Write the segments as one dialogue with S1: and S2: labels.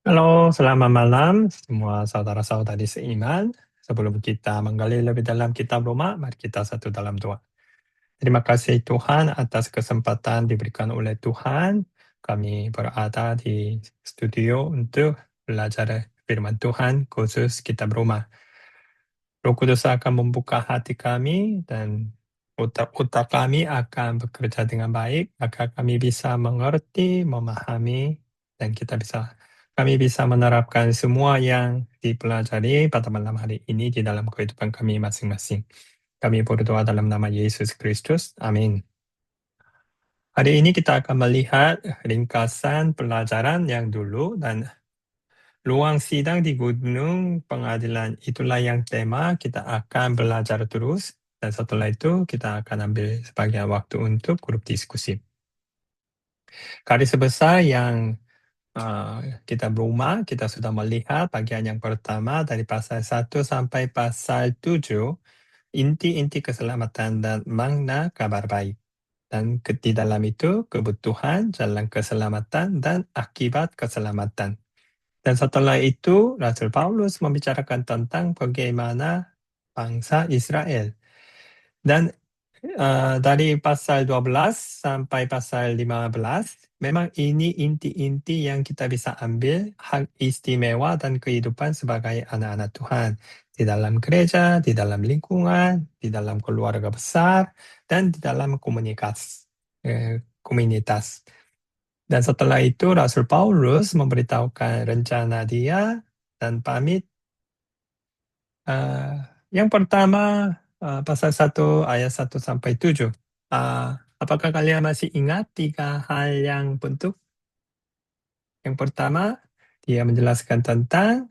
S1: Halo, selamat malam semua saudara-saudari seiman. Sebelum kita menggali lebih dalam kitab Roma, mari kita satu dalam doa. Terima kasih Tuhan atas kesempatan diberikan oleh Tuhan. Kami berada di studio untuk belajar firman Tuhan khusus kitab Roma. Roh Kudus akan membuka hati kami dan otak kami akan bekerja dengan baik, maka kami bisa mengerti, memahami, dan kami bisa menerapkan semua yang dipelajari pada malam hari ini di dalam kehidupan kami masing-masing. Kami berdoa dalam nama Yesus Kristus. Amin. Hari ini kita akan melihat ringkasan pelajaran yang dulu dan ruang sidang di Gunung Pengadilan. Itulah yang tema kita akan belajar terus. Dan setelah itu kita akan ambil sebagian waktu untuk grup diskusi. Garis besar yang kita berumah, kita sudah melihat bagian yang pertama dari pasal 1 sampai pasal 7, inti-inti keselamatan dan makna kabar baik. Dan di dalam itu kebutuhan, jalan keselamatan, dan akibat keselamatan. Dan setelah itu, Rasul Paulus membicarakan tentang bagaimana bangsa Israel. Dan dari pasal 12 sampai pasal 15, memang ini inti-inti yang kita bisa ambil hak istimewa dan kehidupan sebagai anak-anak Tuhan. Di dalam gereja, di dalam lingkungan, di dalam keluarga besar, dan di dalam komunitas. Dan setelah itu Rasul Paulus memberitahukan rencana dia dan pamit. Yang pertama, pasal 1 ayat 1 sampai 7. Apakah kalian masih ingat 3 hal yang bentuk? Yang pertama, dia menjelaskan tentang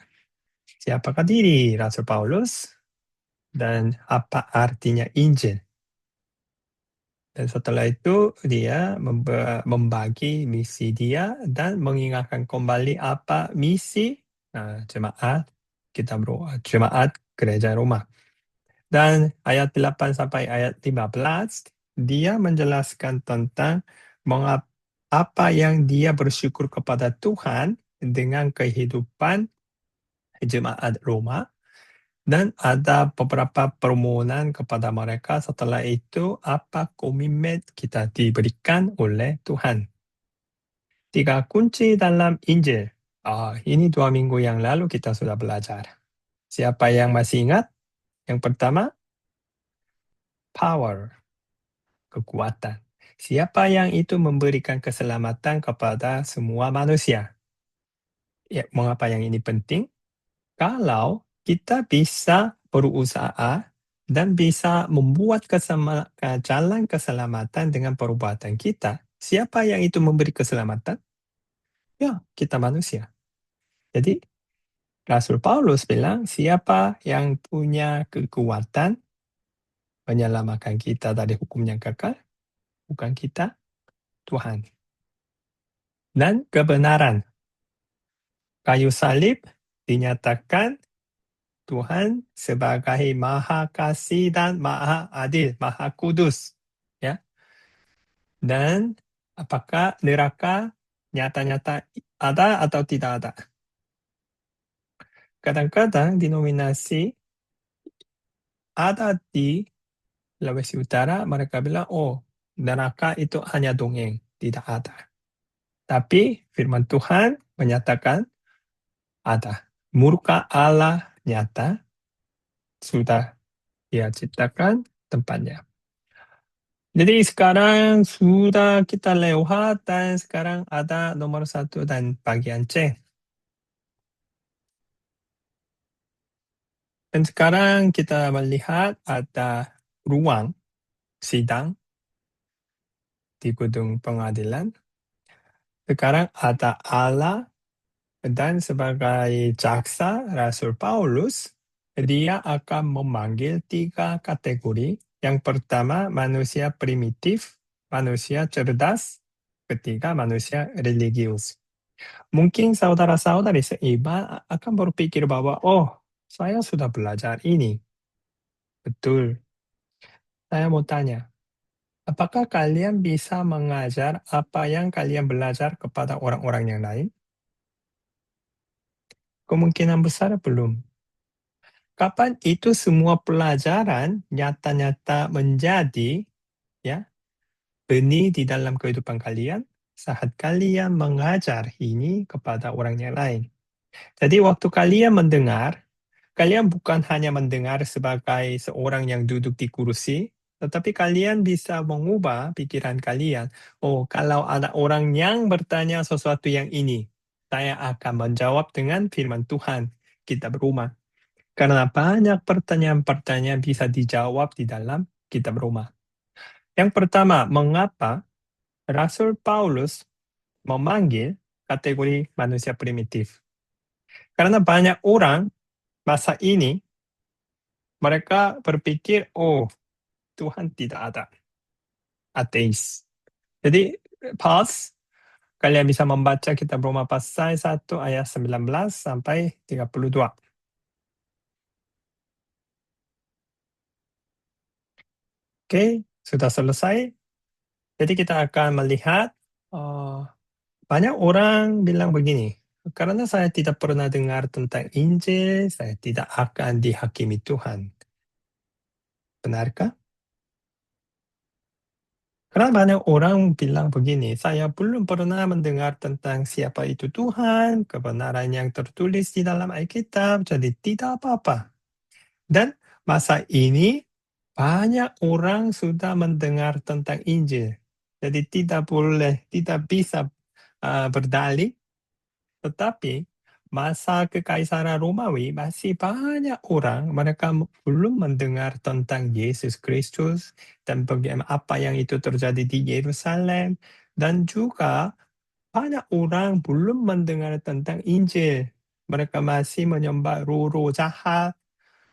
S1: siapakah diri Rasul Paulus dan apa artinya Injil. Dan setelah itu dia membagi misi dia dan mengingatkan kembali apa misi jemaat jemaat gereja Roma. Dan ayat 8 sampai ayat 15 dia menjelaskan tentang apa yang dia bersyukur kepada Tuhan dengan kehidupan jemaat Roma. Dan ada beberapa permohonan kepada mereka setelah itu apa komitmen kita diberikan oleh Tuhan. 3 kunci dalam Injil. Ini 2 minggu yang lalu kita sudah belajar. Siapa yang masih ingat? Yang pertama, power, kekuatan. Siapa yang itu memberikan keselamatan kepada semua manusia? Ya, mengapa yang ini penting? Kalau kita bisa berusaha dan bisa membuat jalan keselamatan dengan perbuatan kita, siapa yang itu memberi keselamatan? Ya, kita manusia. Jadi, Rasul Paulus bilang, siapa yang punya kekuatan menyelamatkan kita dari hukum yang kekal? Bukan kita, Tuhan. Dan kebenaran. Kayu salib dinyatakan Tuhan sebagai Maha Kasih dan Maha Adil, Maha Kudus. Ya. Dan apakah neraka nyata-nyata ada atau tidak ada? Kadang-kadang denominasi ada di Sulawesi Utara, mereka bilang, neraka itu hanya dongeng, tidak ada. Tapi firman Tuhan menyatakan ada. Murka Allah nyata, sudah dia ciptakan tempatnya. Jadi sekarang sudah kita lewat dan sekarang ada nomor 1 dan bagian C. Dan sekarang kita melihat ada ruang sidang di gedung pengadilan. Sekarang ada Allah dan sebagai jaksa Rasul Paulus, dia akan memanggil 3 kategori. Yang pertama, manusia primitif, manusia cerdas, ketiga, manusia religius. Mungkin saudara-saudari seiman akan berpikir bahwa, saya sudah belajar ini. Betul. Saya mau tanya, apakah kalian bisa mengajar apa yang kalian belajar kepada orang-orang yang lain? Kemungkinan besar belum. Kapan itu semua pelajaran nyata-nyata menjadi ya benih di dalam kehidupan kalian saat kalian mengajar ini kepada orang yang lain. Jadi waktu kalian mendengar, kalian bukan hanya mendengar sebagai seorang yang duduk di kursi, tetapi kalian bisa mengubah pikiran kalian. Oh, kalau ada orang yang bertanya sesuatu yang ini, saya akan menjawab dengan firman Tuhan. Kita berumah. Karena banyak pertanyaan-pertanyaan bisa dijawab di dalam kitab Roma. Yang pertama, mengapa Rasul Paulus memanggil kategori manusia primitif? Karena banyak orang masa ini mereka berpikir, oh Tuhan tidak ada, ateis. Jadi pas kalian bisa membaca kitab Roma pasal 1 ayat 19 sampai 32. Oke, sudah selesai. Jadi kita akan melihat eh, banyak orang bilang begini, karena saya tidak pernah dengar tentang Injil, saya tidak akan dihakimi Tuhan. Benarkah? Karena banyak orang bilang begini, saya belum pernah mendengar tentang siapa itu Tuhan, kebenaran yang tertulis di dalam Alkitab, jadi tidak apa-apa. Dan masa ini banyak orang sudah mendengar tentang Injil. Jadi tidak boleh, tidak bisa berdalih. Tetapi masa Kekaisaran Romawi masih banyak orang mereka belum mendengar tentang Yesus Kristus dan bagaimana apa yang itu terjadi di Yerusalem, dan juga banyak orang belum mendengar tentang Injil. Mereka masih menyembah roh-roh jahat,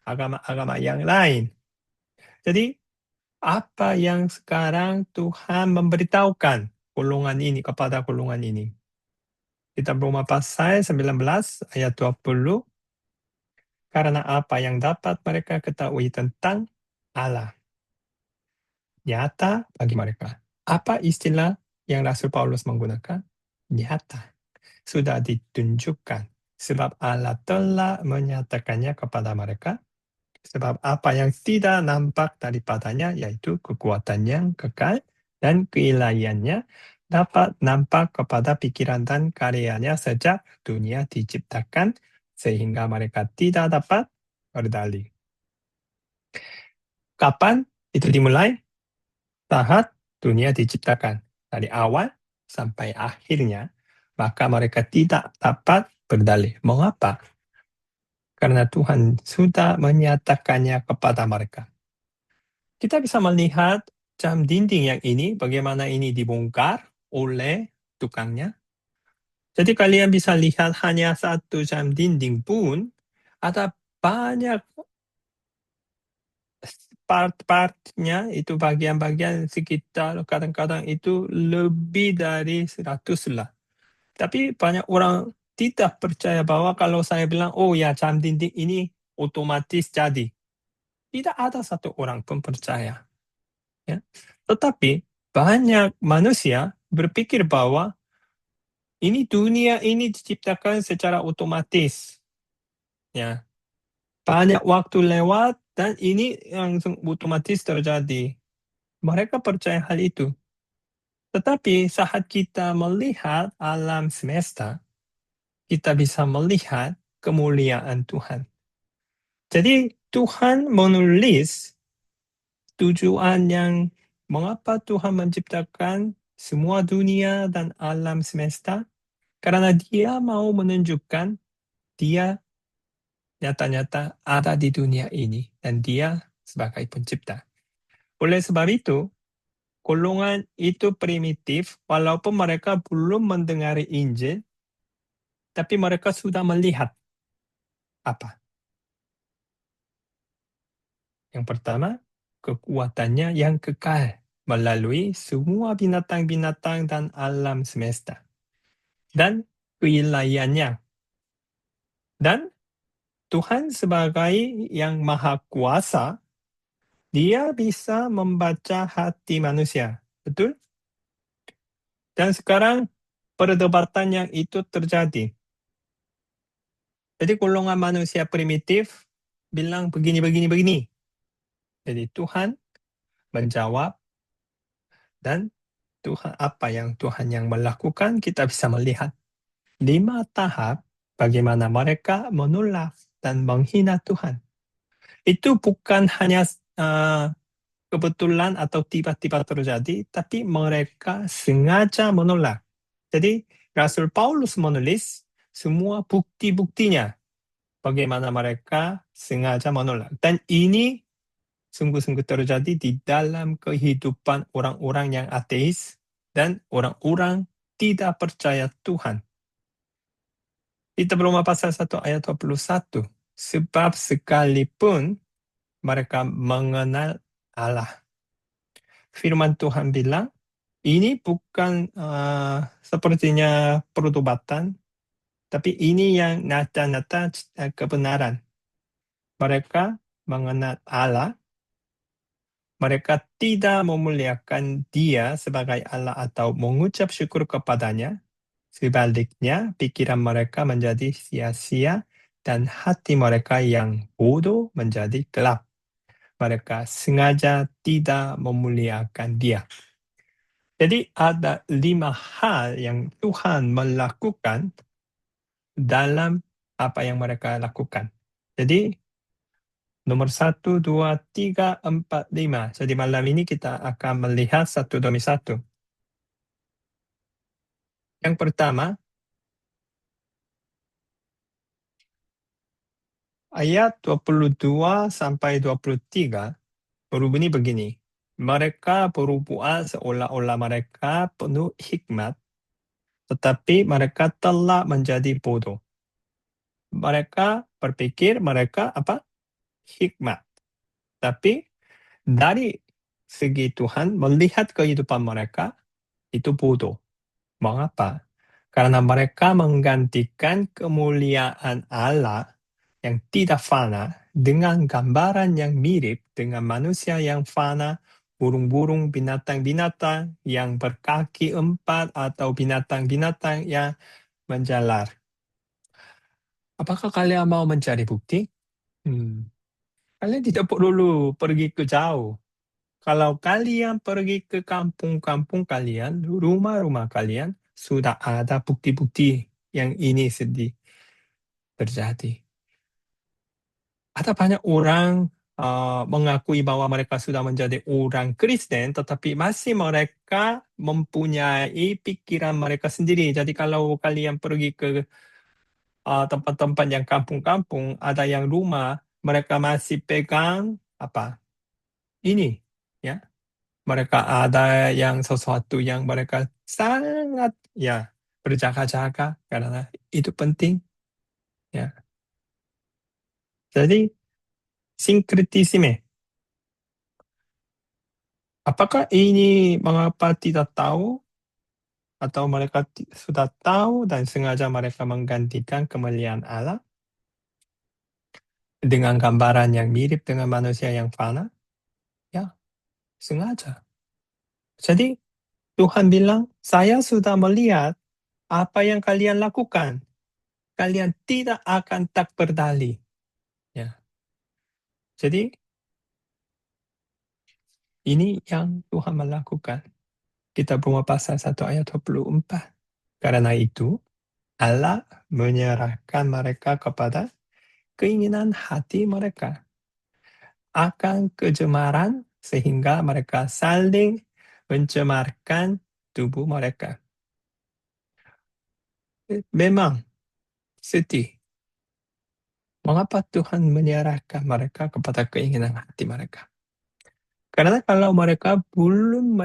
S1: agama-agama yang lain. Jadi apa yang sekarang Tuhan memberitahukan golongan ini kepada golongan ini? Kita Roma pasal 19 ayat 20, karena apa yang dapat mereka ketahui tentang Allah nyata bagi mereka. Apa istilah yang Rasul Paulus menggunakan? Nyata. Sudah ditunjukkan. Sebab Allah telah menyatakannya kepada mereka. Sebab apa yang tidak nampak daripadanya, yaitu kekuatan yang kekal dan keilahiannya, dapat nampak kepada pikiran dan karyanya sejak dunia diciptakan, sehingga mereka tidak dapat berdalih. Kapan itu dimulai? Saat dunia diciptakan. Dari awal sampai akhirnya, maka mereka tidak dapat berdalih. Mengapa? Karena Tuhan sudah menyatakannya kepada mereka. Kita bisa melihat jam dinding yang ini, bagaimana ini dibongkar oleh tukangnya. Jadi kalian bisa lihat hanya satu jam dinding pun, ada banyak part-partnya, itu bagian-bagian sekitar kadang-kadang itu lebih dari 100 lah. Tapi banyak orang tidak percaya bahwa kalau saya bilang, oh ya jam dinding ini otomatis jadi. Tidak ada satu orang pun percaya. Ya. Tetapi banyak manusia berpikir bahwa ini dunia ini diciptakan secara otomatis. Ya. Banyak waktu lewat dan ini langsung otomatis terjadi. Mereka percaya hal itu. Tetapi saat kita melihat alam semesta, kita bisa melihat kemuliaan Tuhan. Jadi Tuhan menulis tujuan yang mengapa Tuhan menciptakan semua dunia dan alam semesta, karena Dia mau menunjukkan Dia nyata-nyata ada di dunia ini dan Dia sebagai pencipta. Oleh sebab itu, golongan itu primitif walaupun mereka belum mendengar Injil, tapi mereka sudah melihat apa? Yang pertama, kekuatannya yang kekal melalui semua binatang-binatang dan alam semesta. Dan keilahiannya. Dan Tuhan sebagai yang maha kuasa, dia bisa membaca hati manusia. Betul? Dan sekarang perdebatan yang itu terjadi. Jadi golongan manusia primitif bilang begini, begini, begini. Jadi Tuhan menjawab, dan Tuhan apa yang Tuhan yang melakukan kita bisa melihat 5 tahap bagaimana mereka menolak dan menghina Tuhan. Itu bukan hanya kebetulan atau tiba-tiba terjadi, tapi mereka sengaja menolak. Jadi Rasul Paulus menulis semua bukti-buktinya bagaimana mereka sengaja menolak. Dan ini sungguh-sungguh terjadi di dalam kehidupan orang-orang yang ateis dan orang-orang tidak percaya Tuhan. Kita Roma pasal 1 ayat 21. Sebab sekalipun mereka mengenal Allah. Firman Tuhan bilang, ini bukan sepertinya pertobatan, tapi ini yang nyata-nyata kebenaran. Mereka mengenal Allah, mereka tidak memuliakan Dia sebagai Allah atau mengucap syukur kepadanya. Sebaliknya, pikiran mereka menjadi sia-sia dan hati mereka yang bodoh menjadi gelap. Mereka sengaja tidak memuliakan Dia. Jadi ada 5 hal yang Tuhan melakukan dalam apa yang mereka lakukan. Jadi nomor 1, 2, 3, 4, 5. Jadi malam ini kita akan melihat satu demi satu. Yang pertama, ayat 22 sampai 23 berbunyi begini. Mereka berbuat seolah-olah mereka penuh hikmat, tetapi mereka telah menjadi bodoh. Mereka berpikir mereka hikmat. Tapi dari segi Tuhan melihat kehidupan mereka itu bodoh. Mengapa? Karena mereka menggantikan kemuliaan Allah yang tidak fana dengan gambaran yang mirip dengan manusia yang fana, burung-burung, binatang-binatang yang berkaki 4 atau binatang-binatang yang menjalar. Apakah kalian mau mencari bukti? Kalian tidak perlu pergi ke jauh. Kalau kalian pergi ke kampung-kampung kalian, rumah-rumah kalian, sudah ada bukti-bukti yang ini sedih terjadi. Ada banyak orang mengakui bahwa mereka sudah menjadi orang Kristen, tetapi masih mereka mempunyai pikiran mereka sendiri. Jadi kalau kalian pergi ke tempat-tempat yang kampung-kampung, ada yang rumah, mereka masih pegang ini, ya. Mereka ada yang sesuatu yang mereka sangat berjaga-jaga karena itu penting, ya. Jadi sinkretisme. Apakah ini mengapa tidak tahu atau mereka sudah tahu dan sengaja mereka menggantikan kemuliaan Allah dengan gambaran yang mirip dengan manusia yang fana? Ya, sengaja. Jadi Tuhan bilang, saya sudah melihat apa yang kalian lakukan. Kalian tidak akan tak berdalih. Ya. Jadi ini yang Tuhan melakukan. Kita Roma pasal 1 ayat 24. Karena itu, Allah menyerahkan mereka kepada keinginan hati mereka akan kecemaran sehingga mereka saling mencemarkan tubuh mereka. Memang sedih. Mengapa Tuhan menyerahkan mereka kepada keinginan hati mereka? Karena kalau mereka belum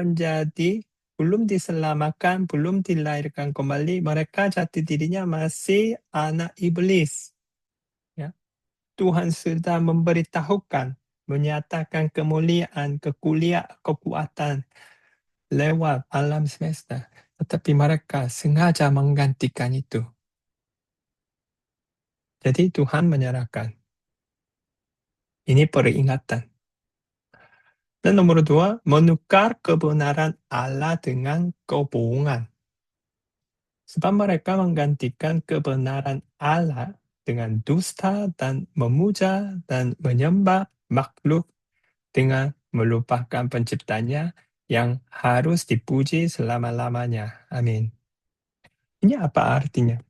S1: diselamatkan, belum dilahirkan kembali, mereka jati dirinya masih anak iblis. Ya. Tuhan sudah memberitahukan, menyatakan kemuliaan, kekuatan lewat alam semesta. Tetapi mereka sengaja menggantikan itu. Jadi Tuhan menyerahkan. Ini peringatan. Dan nomor 2, menukar kebenaran Allah dengan kebohongan. Sebab mereka menggantikan kebenaran Allah dengan dusta dan memuja dan menyembah makhluk dengan melupakan penciptanya yang harus dipuji selama-lamanya. Amin. Ini apa artinya?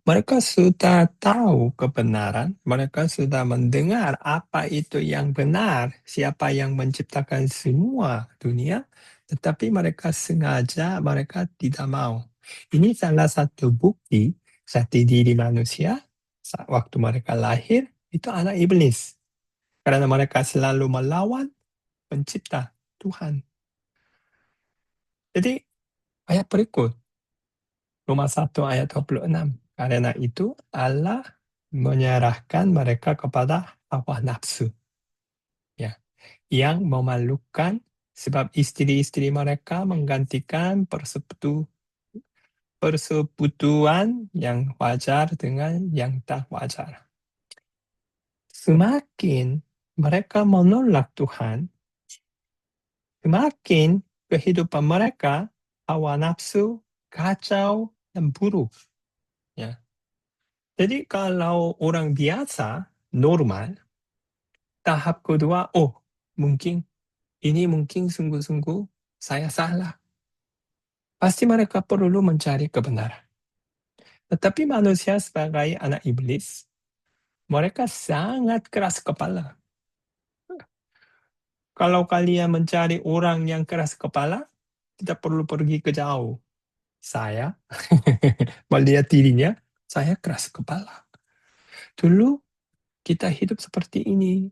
S1: Mereka sudah tahu kebenaran, mereka sudah mendengar apa itu yang benar, siapa yang menciptakan semua dunia, tetapi mereka sengaja mereka tidak mau. Ini salah satu bukti jati diri manusia waktu mereka lahir itu anak iblis. Karena mereka selalu melawan pencipta Tuhan. Jadi ayat berikut, Roma 1 ayat 26. Karena itu Allah menyerahkan mereka kepada hawa nafsu, ya, yang memalukan sebab istri-istri mereka menggantikan persekutuan yang wajar dengan yang tak wajar. Semakin mereka menolak Tuhan, semakin kehidupan mereka hawa nafsu, kacau, dan buruk. Ya. Jadi kalau orang biasa, normal, tahap kedua, oh mungkin ini mungkin sungguh-sungguh saya salah. Pasti mereka perlu mencari kebenaran. Tetapi manusia sebagai anak iblis, mereka sangat keras kepala. Kalau kalian mencari orang yang keras kepala, tidak perlu pergi ke jauh. Saya melihat dirinya, saya keras kepala. Dulu kita hidup seperti ini.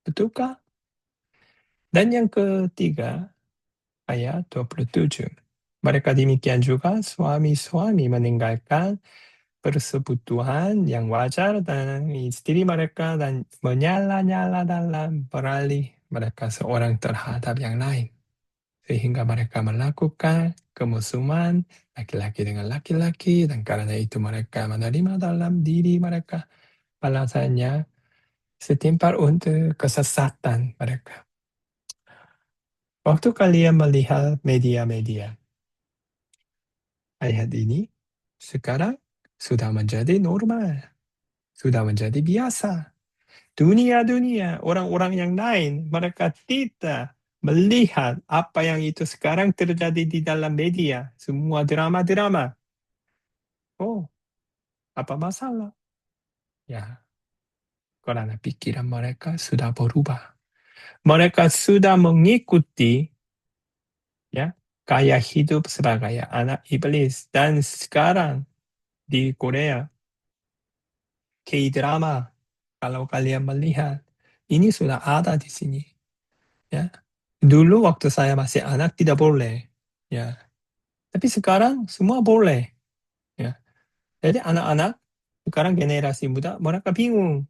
S1: Betulkah? Dan yang ketiga, ayat 27. Mereka demikian juga suami-suami meninggalkan persekutuan yang wajar dan istri mereka dan menyala-nyala dalam beralih mereka seorang terhadap yang lain. Sehingga mereka melakukan kemusuhan laki-laki dengan laki-laki dan karena itu mereka menerima dalam diri mereka balasannya setimpal untuk kesesatan mereka. Waktu kalian melihat media-media, ayat ini sekarang sudah menjadi normal, sudah menjadi biasa. Dunia-dunia, orang-orang yang lain, mereka tidak melihat apa yang itu sekarang terjadi di dalam media. Semua drama-drama. Oh, apa masalah? Ya, karena pikiran mereka sudah berubah. Mereka sudah mengikuti ya gaya hidup sebagai anak iblis. Dan sekarang di Korea, K-drama, kalau kalian melihat, ini sudah ada di sini. Ya. Dulu waktu saya masih anak tidak boleh. Ya. Tapi sekarang semua boleh. Ya. Jadi anak-anak sekarang generasi muda mereka bingung.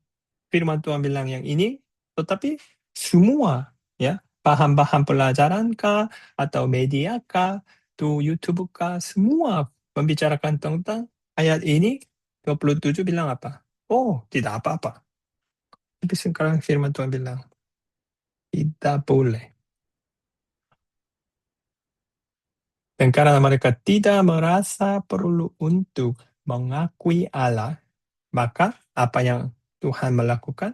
S1: Firman Tuhan bilang yang ini, tetapi semua ya bahan-bahan pelajaran kah atau media kah, tuh YouTube kah, semua membicarakan tentang ayat ini 27 bilang apa? Oh, tidak apa-apa. Tapi sekarang firman Tuhan bilang, tidak boleh. Dan karena mereka tidak merasa perlu untuk mengakui Allah, maka apa yang Tuhan melakukan?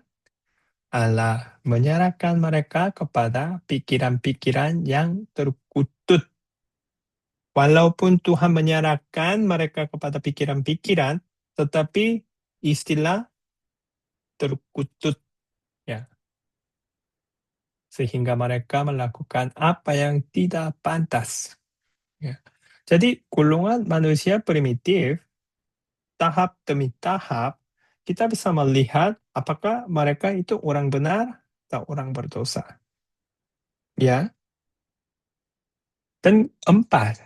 S1: Allah menyerahkan mereka kepada pikiran-pikiran yang terkutut. Walaupun Tuhan menyerahkan mereka kepada pikiran-pikiran, tetapi istilah terkutut, ya, sehingga mereka melakukan apa yang tidak pantas. Ya. Jadi golongan manusia primitif tahap demi tahap kita bisa melihat apakah mereka itu orang benar atau orang berdosa. Ya, dan empat,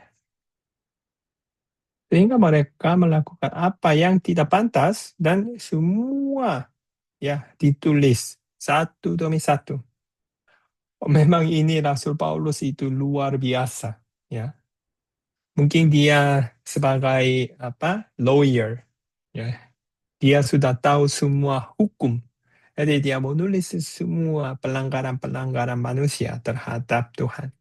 S1: sehingga mereka melakukan apa yang tidak pantas dan semua ya ditulis satu demi satu. Memang ini Rasul Paulus itu luar biasa, ya. Mungkin dia sebagai apa lawyer, ya. Dia sudah tahu semua hukum. Jadi dia menulis semua pelanggaran-pelanggaran manusia terhadap Tuhan.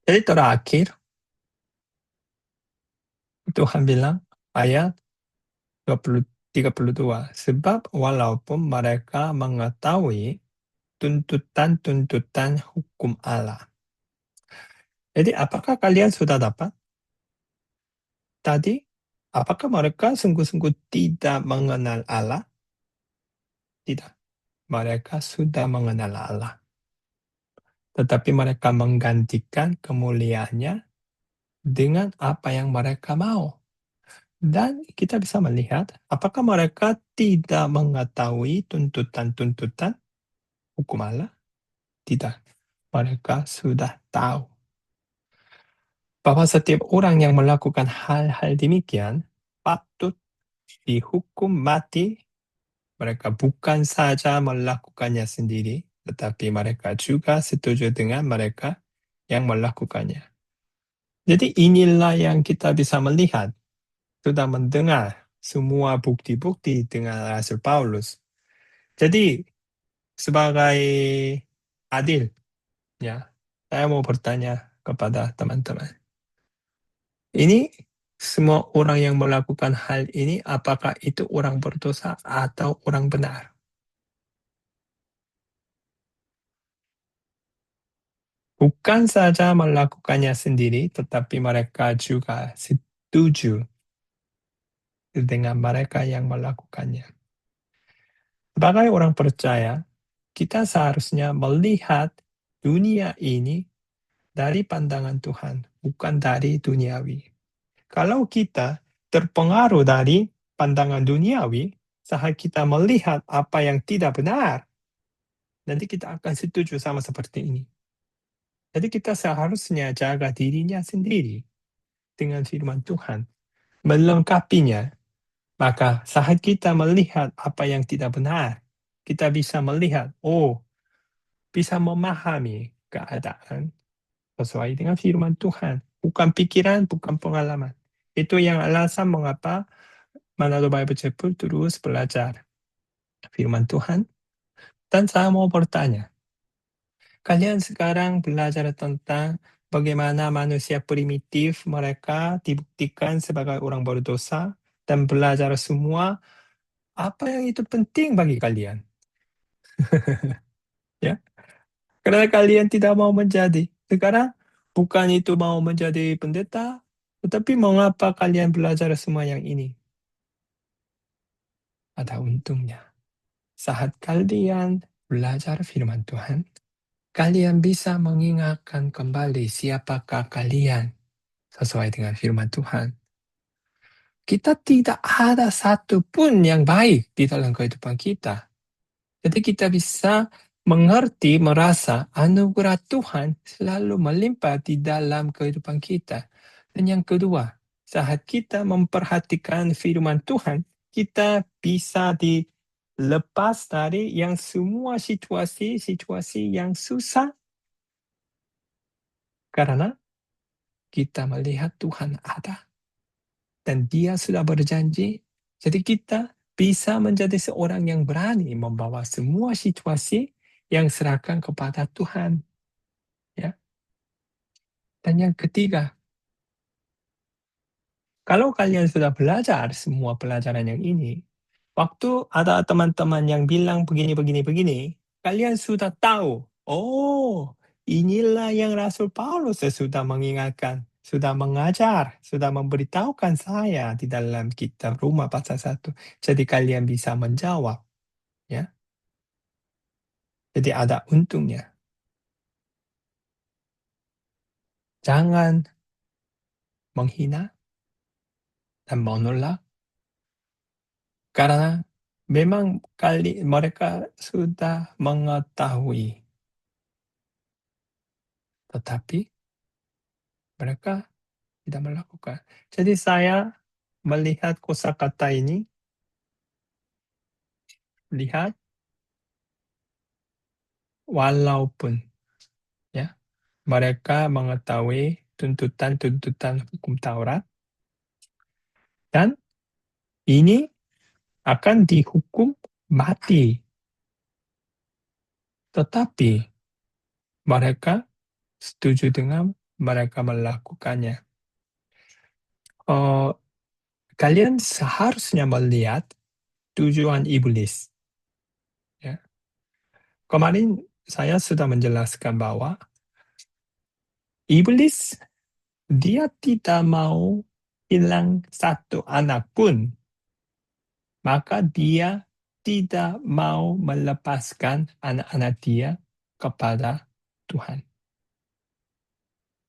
S1: Jadi terakhir Tuhan bilang ayat 32. Sebab walaupun mereka mengetahui tuntutan-tuntutan hukum Allah. Jadi apakah kalian sudah dapat tadi? Apakah mereka sungguh-sungguh tidak mengenal Allah? Tidak. Mereka sudah mengenal Allah. Tetapi mereka menggantikan kemuliaannya dengan apa yang mereka mau. Dan kita bisa melihat apakah mereka tidak mengetahui tuntutan-tuntutan hukum Allah? Tidak. Mereka sudah tahu bahwa setiap orang yang melakukan hal-hal demikian patut dihukum mati. Mereka bukan saja melakukannya sendiri, tetapi mereka juga setuju dengan mereka yang melakukannya. Jadi inilah yang kita bisa melihat, sudah mendengar semua bukti-bukti dengan Rasul Paulus. Jadi sebagai adil, ya, saya mau bertanya kepada teman-teman. Ini semua orang yang melakukan hal ini, apakah itu orang berdosa atau orang benar? Bukan saja melakukannya sendiri, tetapi mereka juga setuju dengan mereka yang melakukannya. Sebagai orang percaya, kita seharusnya melihat dunia ini dari pandangan Tuhan, bukan dari duniawi. Kalau kita terpengaruh dari pandangan duniawi, saat kita melihat apa yang tidak benar, nanti kita akan setuju sama seperti ini. Jadi kita seharusnya jaga dirinya sendiri dengan firman Tuhan, melengkapinya. Maka saat kita melihat apa yang tidak benar, kita bisa melihat, bisa memahami keadaan sesuai dengan firman Tuhan. Bukan pikiran, bukan pengalaman. Itu yang alasan mengapa Manado Bible Chapel terus belajar firman Tuhan. Dan saya mau bertanya, kalian sekarang belajar tentang bagaimana manusia primitif mereka dibuktikan sebagai orang berdosa dan belajar semua apa yang itu penting bagi kalian. Ya, karena kalian tidak mau menjadi. Sekarang bukan itu mau menjadi pendeta, tetapi mengapa kalian belajar semua yang ini? Ada untungnya. Saat kalian belajar firman Tuhan, kalian bisa mengingatkan kembali siapakah kalian sesuai dengan firman Tuhan. Kita tidak ada satu pun yang baik di dalam kehidupan kita. Jadi kita bisa mengerti, merasa anugerah Tuhan selalu melimpah di dalam kehidupan kita. Dan yang kedua, saat kita memperhatikan firman Tuhan, kita bisa dilepas dari yang semua situasi-situasi yang susah karena kita melihat Tuhan ada dan Dia sudah berjanji. Jadi kita bisa menjadi seorang yang berani membawa semua situasi yang serahkan kepada Tuhan. Ya. Dan yang ketiga, kalau kalian sudah belajar semua pelajaran yang ini, waktu ada teman-teman yang bilang begini, begini, begini, kalian sudah tahu, inilah yang Rasul Paulus sudah mengingatkan, sudah mengajar, sudah memberitahukan saya di dalam kitab Roma pasal 1. Jadi kalian bisa menjawab. Ya. Jadi ada untungnya. Jangan menghina dan menolak karena memang mereka sudah mengetahui, tetapi mereka tidak melakukan. Jadi saya melihat kosakata ini, lihat walaupun ya mereka mengetahui tuntutan-tuntutan hukum Taurat dan ini akan dihukum mati, tetapi mereka setuju dengan mereka melakukannya. kalian seharusnya melihat tujuan iblis. Ya. Kemarin saya sudah menjelaskan bahwa iblis dia tidak mau hilang satu anak pun, maka dia tidak mau melepaskan anak-anak dia kepada Tuhan.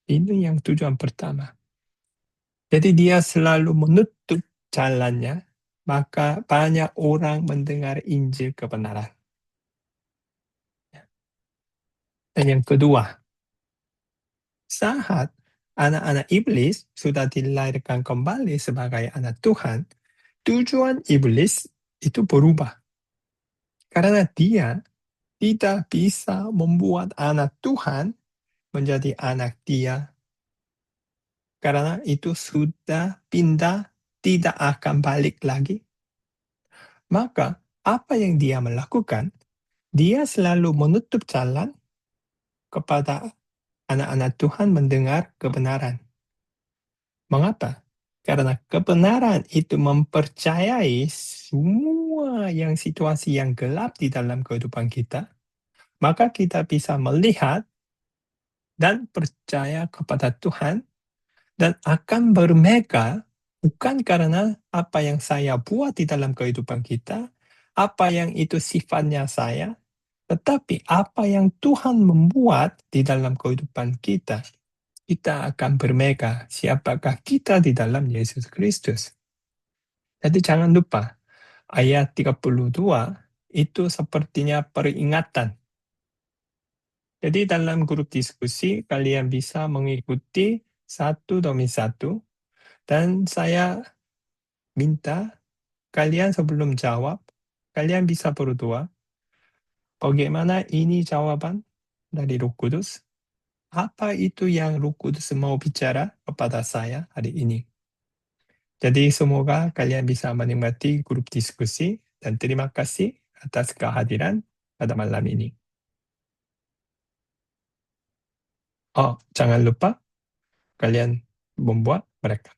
S1: Ini yang tujuan pertama. Jadi dia selalu menutup jalannya, maka banyak orang mendengar Injil kebenaran. Dan yang kedua, saat anak-anak iblis sudah dilahirkan kembali sebagai anak Tuhan, tujuan iblis itu berubah. Karena dia tidak bisa membuat anak Tuhan menjadi anak dia. Karena itu sudah pindah, tidak akan balik lagi. Maka apa yang dia melakukan? Dia selalu menutup jalan kepada anak-anak Tuhan mendengar kebenaran. Mengapa? Karena kebenaran itu mempercayai semua yang situasi yang gelap di dalam kehidupan kita, maka kita bisa melihat dan percaya kepada Tuhan dan akan bermega bukan karena apa yang saya buat di dalam kehidupan kita, apa yang itu sifatnya saya, tetapi apa yang Tuhan membuat di dalam kehidupan kita, kita akan bermega siapakah kita di dalam Yesus Kristus. Jadi jangan lupa, ayat 32 itu sepertinya peringatan. Jadi dalam grup diskusi, kalian bisa mengikuti satu demi satu, dan saya minta kalian sebelum jawab, kalian bisa berdoa, bagaimana ini jawaban dari Roh Kudus? Apa itu yang Roh Kudus mau bicara kepada saya hari ini? Jadi semoga kalian bisa menikmati grup diskusi dan terima kasih atas kehadiran pada malam ini. Oh, jangan lupa kalian membuat mereka.